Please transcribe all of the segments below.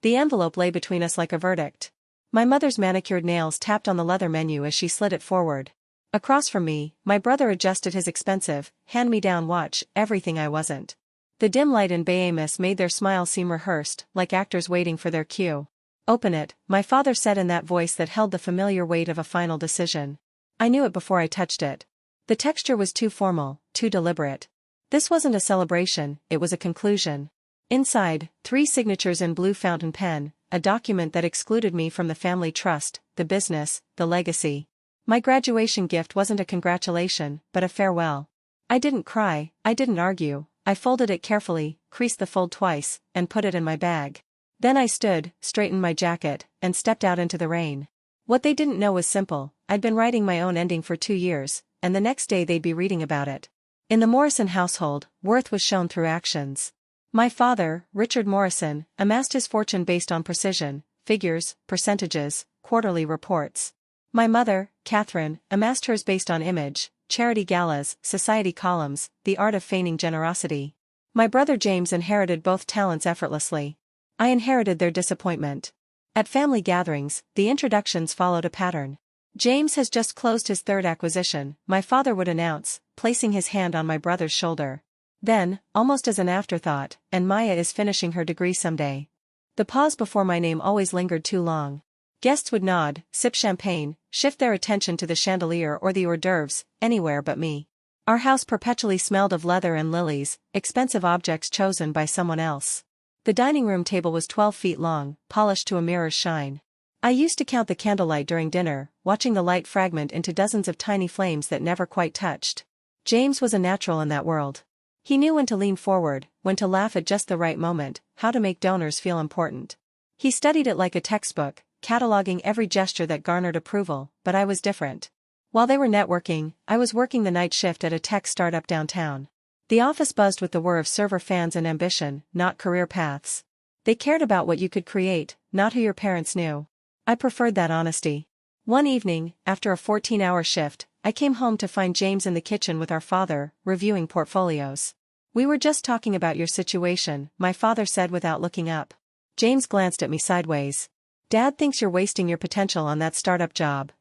The envelope lay between us like a verdict. My mother's manicured nails tapped on the leather menu as she slid it forward. Across from me, my brother adjusted his expensive, hand-me-down watch, everything I wasn't. The dim light in Behemoth made their smile seem rehearsed, like actors waiting for their cue. "Open it," my father said in that voice that held the familiar weight of a final decision. I knew it before I touched it. The texture was too formal, too deliberate. This wasn't a celebration, it was a conclusion. Inside, 3 signatures in blue fountain pen, a document that excluded me from the family trust, the business, the legacy. My graduation gift wasn't a congratulation, but a farewell. I didn't cry, I didn't argue, I folded it carefully, creased the fold twice, and put it in my bag. Then I stood, straightened my jacket, and stepped out into the rain. What they didn't know was simple: I'd been writing my own ending for 2 years, and the next day they'd be reading about it. In the Morrison household, worth was shown through actions. My father, Richard Morrison, amassed his fortune based on precision, figures, percentages, quarterly reports. My mother, Catherine, amassed hers based on image, charity galas, society columns, the art of feigning generosity. My brother James inherited both talents effortlessly. I inherited their disappointment. At family gatherings, the introductions followed a pattern. "James has just closed his 3rd acquisition," my father would announce, placing his hand on my brother's shoulder. Then, almost as an afterthought, "And Maya is finishing her degree someday." The pause before my name always lingered too long. Guests would nod, sip champagne, shift their attention to the chandelier or the hors d'oeuvres, anywhere but me. Our house perpetually smelled of leather and lilies, expensive objects chosen by someone else. The dining room table was 12 feet long, polished to a mirror's shine. I used to count the candlelight during dinner, watching the light fragment into dozens of tiny flames that never quite touched. James was a natural in that world. He knew when to lean forward, when to laugh at just the right moment, how to make donors feel important. He studied it like a textbook, cataloging every gesture that garnered approval, but I was different. While they were networking, I was working the night shift at a tech startup downtown. The office buzzed with the whir of server fans and ambition, not career paths. They cared about what you could create, not who your parents knew. I preferred that honesty. One evening, after a 14-hour shift, I came home to find James in the kitchen with our father, reviewing portfolios. "We were just talking about your situation," my father said without looking up. James glanced at me sideways. "Dad thinks you're wasting your potential on that startup job."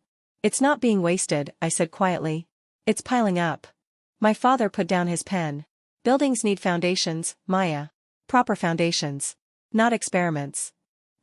"It's not being wasted," I said quietly. "It's piling up." My father put down his pen. "Buildings need foundations, Maya. Proper foundations. Not experiments."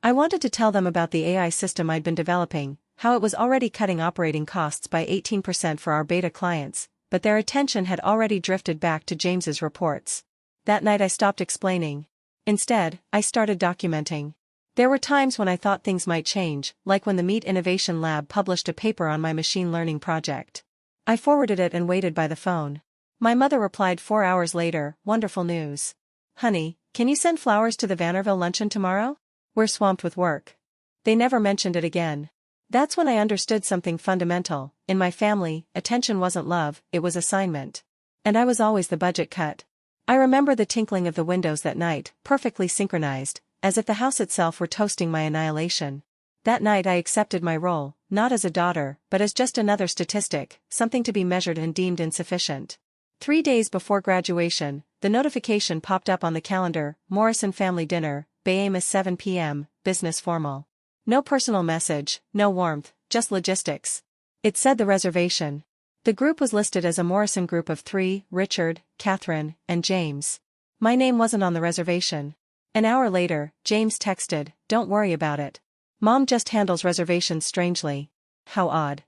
I wanted to tell them about the AI system I'd been developing, how it was already cutting operating costs by 18% for our beta clients, but their attention had already drifted back to James's reports. That night I stopped explaining. Instead, I started documenting. There were times when I thought things might change, like when the Meat Innovation Lab published a paper on my machine learning project. I forwarded it and waited by the phone. My mother replied 4 hours later, "Wonderful news. Honey, can you send flowers to the Vanderville luncheon tomorrow? We're swamped with work." They never mentioned it again. That's when I understood something fundamental. In my family, attention wasn't love, it was assignment. And I was always the budget cut. I remember the tinkling of the windows that night, perfectly synchronized, as if the house itself were toasting my annihilation. That night I accepted my role, not as a daughter, but as just another statistic, something to be measured and deemed insufficient. 3 days before graduation, the notification popped up on the calendar: Morrison Family Dinner, Behemoth 7 p.m., business formal. No personal message, no warmth, just logistics. It said the reservation. The group was listed as a Morrison group of 3, Richard, Catherine, and James. My name wasn't on the reservation. An hour later, James texted, "Don't worry about it. Mom just handles reservations strangely." How odd.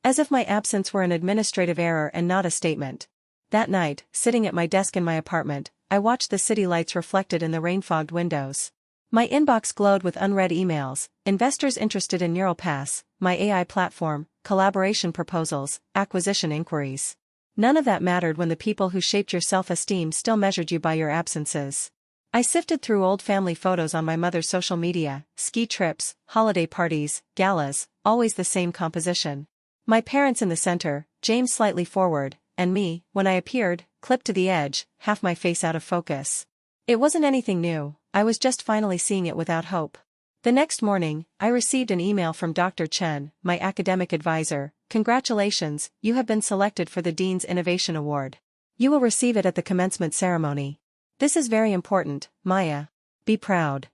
As if my absence were an administrative error and not a statement. That night, sitting at my desk in my apartment, I watched the city lights reflected in the rain-fogged windows. My inbox glowed with unread emails, investors interested in NeuralPass, my AI platform, collaboration proposals, acquisition inquiries. None of that mattered when the people who shaped your self-esteem still measured you by your absences. I sifted through old family photos on my mother's social media, ski trips, holiday parties, galas, always the same composition. My parents in the center, James slightly forward, and me, when I appeared, clipped to the edge, half my face out of focus. It wasn't anything new, I was just finally seeing it without hope. The next morning, I received an email from Dr. Chen, my academic advisor. "Congratulations, you have been selected for the Dean's Innovation Award. You will receive it at the commencement ceremony. This is very important, Maya. Be proud."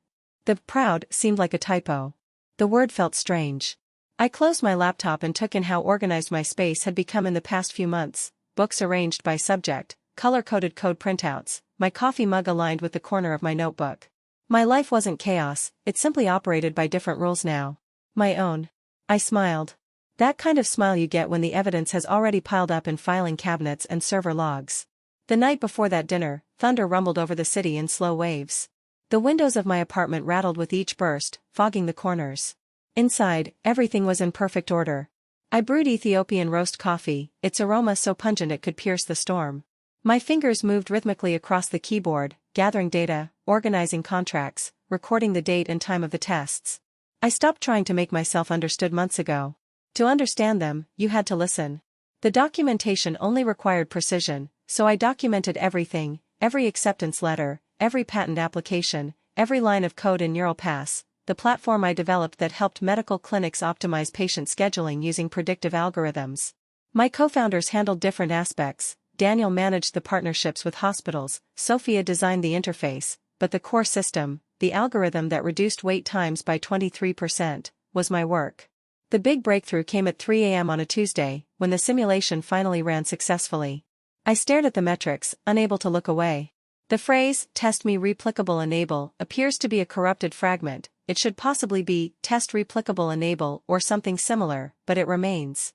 The proud seemed like a typo. The word felt strange. I closed my laptop and took in how organized my space had become in the past few months: books arranged by subject, color-coded code printouts, my coffee mug aligned with the corner of my notebook. My life wasn't chaos, it simply operated by different rules now. My own. I smiled. That kind of smile you get when the evidence has already piled up in filing cabinets and server logs. The night before that dinner, thunder rumbled over the city in slow waves. The windows of my apartment rattled with each burst, fogging the corners. Inside, everything was in perfect order. I brewed Ethiopian roast coffee, its aroma so pungent it could pierce the storm. My fingers moved rhythmically across the keyboard, gathering data, organizing contracts, recording the date and time of the tests. I stopped trying to make myself understood months ago. To understand them, you had to listen. The documentation only required precision, so I documented everything: every acceptance letter, every patent application, every line of code in NeuralPass, the platform I developed that helped medical clinics optimize patient scheduling using predictive algorithms. My co-founders handled different aspects. Daniel managed the partnerships with hospitals, Sophia designed the interface, but the core system, the algorithm that reduced wait times by 23%, was my work. The big breakthrough came at 3 a.m. on a Tuesday, when the simulation finally ran successfully. I stared at the metrics, unable to look away. The phrase, "test me replicable enable," appears to be a corrupted fragment. It should possibly be, "test replicable enable," or something similar, but it remains.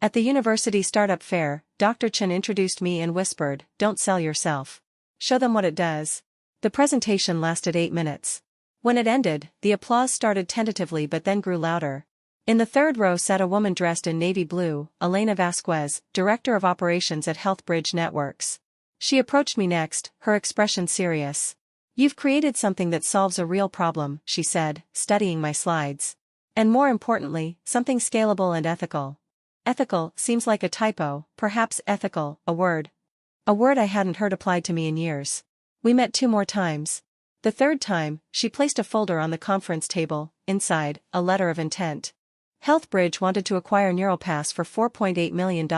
At the university startup fair, Dr. Chen introduced me and whispered, "Don't sell yourself. Show them what it does." The presentation lasted 8 minutes. When it ended, the applause started tentatively but then grew louder. In the third row sat a woman dressed in navy blue, Elena Vasquez, Director of Operations at HealthBridge Networks. She approached me next, her expression serious. "You've created something that solves a real problem," she said, studying my slides. "And more importantly, something scalable and ethical." Ethical seems like a typo, perhaps ethical, a word I hadn't heard applied to me in years. We met 2 more times. The third time, she placed a folder on the conference table, inside, a letter of intent. HealthBridge wanted to acquire NeuralPass for $4.8 million,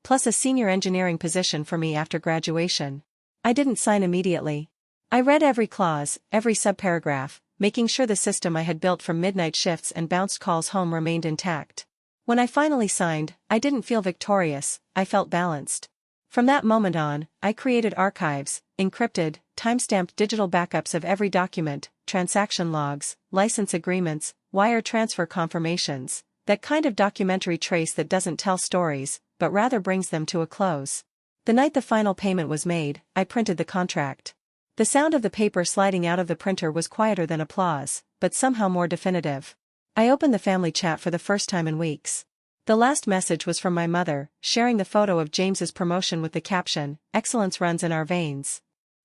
plus a senior engineering position for me after graduation. I didn't sign immediately. I read every clause, every subparagraph, making sure the system I had built from midnight shifts and bounced calls home remained intact. When I finally signed, I didn't feel victorious, I felt balanced. From that moment on, I created archives, encrypted, time-stamped digital backups of every document, transaction logs, license agreements, wire transfer confirmations, that kind of documentary trace that doesn't tell stories, but rather brings them to a close. The night the final payment was made, I printed the contract. The sound of the paper sliding out of the printer was quieter than applause, but somehow more definitive. I opened the family chat for the first time in weeks. The last message was from my mother, sharing the photo of James's promotion with the caption, "Excellence runs in our veins."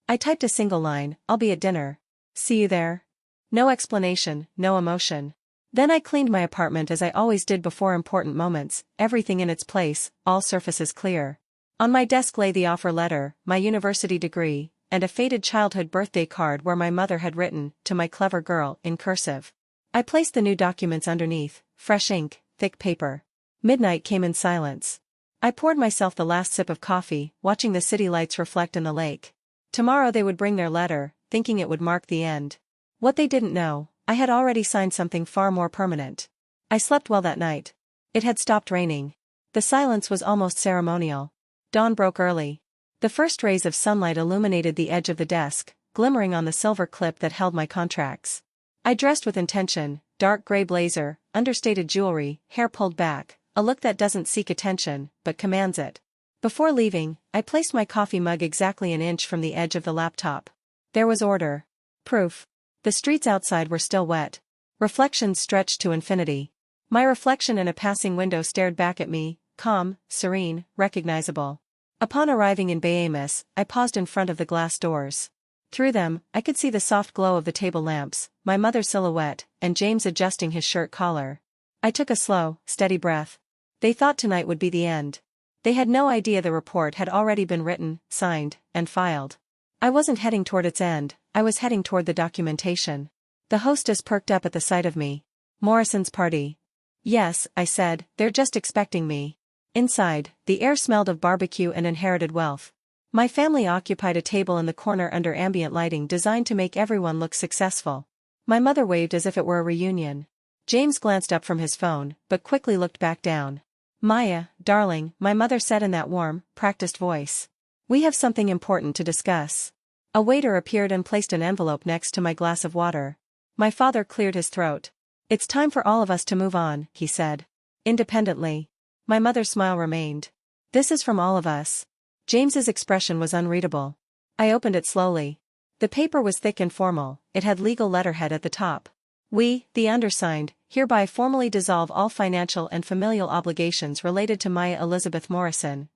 I typed a single line, "I'll be at dinner. See you there." No explanation, no emotion. Then I cleaned my apartment as I always did before important moments, everything in its place, all surfaces clear. On my desk lay the offer letter, my university degree, and a faded childhood birthday card where my mother had written, "To my clever girl," in cursive. I placed the new documents underneath, fresh ink, thick paper. Midnight came in silence. I poured myself the last sip of coffee, watching the city lights reflect in the lake. Tomorrow they would bring their letter, thinking it would mark the end. What they didn't know, I had already signed something far more permanent. I slept well that night. It had stopped raining. The silence was almost ceremonial. Dawn broke early. The first rays of sunlight illuminated the edge of the desk, glimmering on the silver clip that held my contracts. I dressed with intention, dark gray blazer, understated jewelry, hair pulled back, a look that doesn't seek attention, but commands it. Before leaving, I placed my coffee mug exactly an inch from the edge of the laptop. There was order. Proof. The streets outside were still wet. Reflections stretched to infinity. My reflection in a passing window stared back at me, calm, serene, recognizable. Upon arriving in Bahamas, I paused in front of the glass doors. Through them, I could see the soft glow of the table lamps, my mother's silhouette, and James adjusting his shirt collar. I took a slow, steady breath. They thought tonight would be the end. They had no idea the report had already been written, signed, and filed. I wasn't heading toward its end, I was heading toward the documentation. The hostess perked up at the sight of me. "Morrison's party." "Yes," I said, "they're just expecting me." Inside, the air smelled of barbecue and inherited wealth. My family occupied a table in the corner under ambient lighting designed to make everyone look successful. My mother waved as if it were a reunion. James glanced up from his phone, but quickly looked back down. Maya, darling, my mother said in that warm, practiced voice. We have something important to discuss. A waiter appeared and placed an envelope next to my glass of water. My father cleared his throat. It's time for all of us to move on, he said. Independently. My mother's smile remained. This is from all of us. James's expression was unreadable. I opened it slowly. The paper was thick and formal, it had legal letterhead at the top. We, the undersigned, hereby formally dissolve all financial and familial obligations related to Maya Elizabeth Morrison.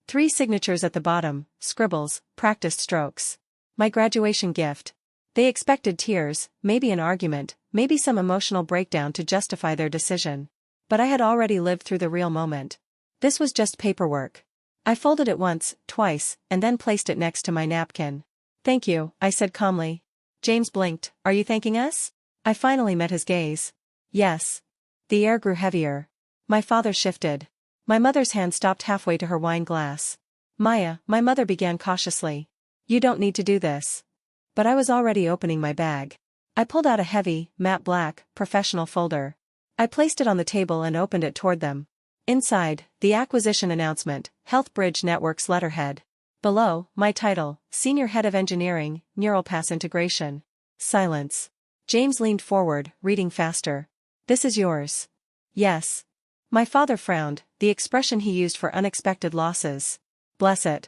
3 signatures at the bottom, scribbles, practiced strokes. My graduation gift. They expected tears, maybe an argument, maybe some emotional breakdown to justify their decision. But I had already lived through the real moment. This was just paperwork. I folded it once, twice, and then placed it next to my napkin. Thank you, I said calmly. James blinked. Are you thanking us? I finally met his gaze. Yes. The air grew heavier. My father shifted. My mother's hand stopped halfway to her wine glass. Maya, my mother began cautiously. You don't need to do this. But I was already opening my bag. I pulled out a heavy, matte black, professional folder. I placed it on the table and opened it toward them. Inside, the acquisition announcement, Health Bridge Network's letterhead. Below, my title, Senior Head of Engineering, Neural Pass Integration. Silence. James leaned forward, reading faster. This is yours. Yes. My father frowned, the expression he used for unexpected losses. Bless it.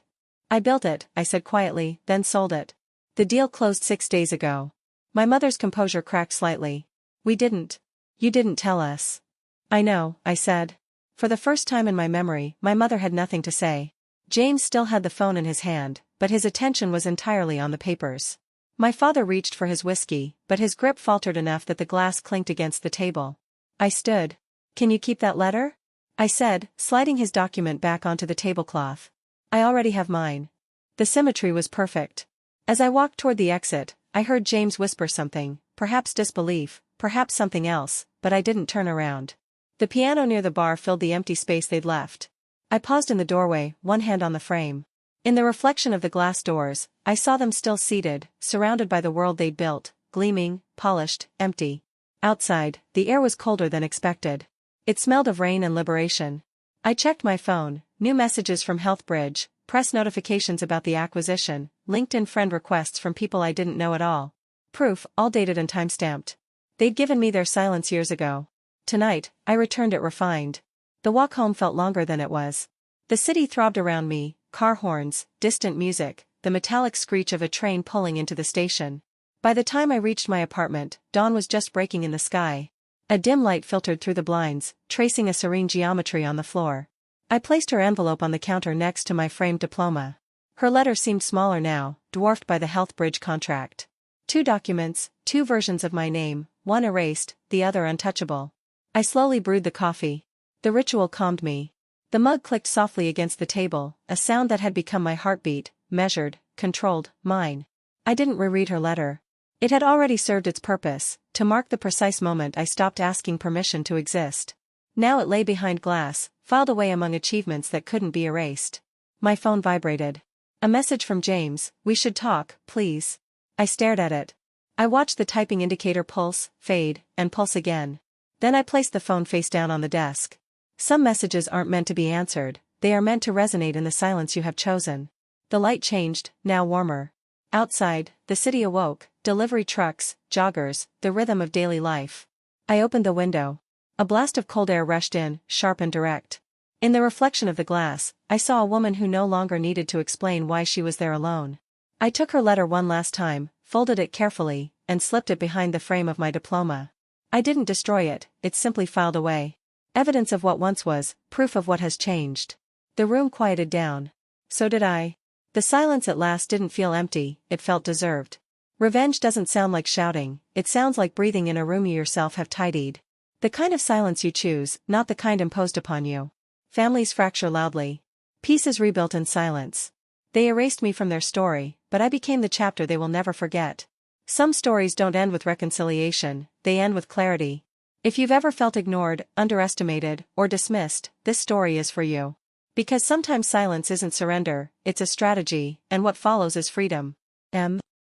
I built it, I said quietly, then sold it. The deal closed 6 days ago. My mother's composure cracked slightly. We didn't. You didn't tell us. I know, I said. For the first time in my memory, my mother had nothing to say. James still had the phone in his hand, but his attention was entirely on the papers. My father reached for his whiskey, but his grip faltered enough that the glass clinked against the table. I stood. Can you keep that letter? I said, sliding his document back onto the tablecloth. I already have mine. The symmetry was perfect. As I walked toward the exit, I heard James whisper something, perhaps disbelief, perhaps something else, but I didn't turn around. The piano near the bar filled the empty space they'd left. I paused in the doorway, one hand on the frame. In the reflection of the glass doors, I saw them still seated, surrounded by the world they'd built, gleaming, polished, empty. Outside, the air was colder than expected. It smelled of rain and liberation. I checked my phone, new messages from Healthbridge, press notifications about the acquisition, LinkedIn friend requests from people I didn't know at all. Proof, all dated and time-stamped. They'd given me their silence years ago. Tonight, I returned it refined. The walk home felt longer than it was. The city throbbed around me, car horns, distant music, the metallic screech of a train pulling into the station. By the time I reached my apartment, dawn was just breaking in the sky. A dim light filtered through the blinds, tracing a serene geometry on the floor. I placed her envelope on the counter next to my framed diploma. Her letter seemed smaller now, dwarfed by the Healthbridge contract. 2 documents, 2 versions of my name, one erased, the other untouchable. I slowly brewed the coffee. The ritual calmed me. The mug clicked softly against the table, a sound that had become my heartbeat, measured, controlled, mine. I didn't reread her letter. It had already served its purpose, to mark the precise moment I stopped asking permission to exist. Now it lay behind glass, filed away among achievements that couldn't be erased. My phone vibrated. A message from James, we should talk, please. I stared at it. I watched the typing indicator pulse, fade, and pulse again. Then I placed the phone face down on the desk. Some messages aren't meant to be answered, they are meant to resonate in the silence you have chosen. The light changed, now warmer. Outside, the city awoke, delivery trucks, joggers, the rhythm of daily life. I opened the window. A blast of cold air rushed in, sharp and direct. In the reflection of the glass, I saw a woman who no longer needed to explain why she was there alone. I took her letter one last time, folded it carefully, and slipped it behind the frame of my diploma. I didn't destroy it, it simply filed away. Evidence of what once was, proof of what has changed. The room quieted down. So did I. The silence at last didn't feel empty, it felt deserved. Revenge doesn't sound like shouting, it sounds like breathing in a room you yourself have tidied. The kind of silence you choose, not the kind imposed upon you. Families fracture loudly. Peace is rebuilt in silence. They erased me from their story, but I became the chapter they will never forget. Some stories don't end with reconciliation, they end with clarity. If you've ever felt ignored, underestimated, or dismissed, this story is for you. Because sometimes silence isn't surrender, it's a strategy, and what follows is freedom.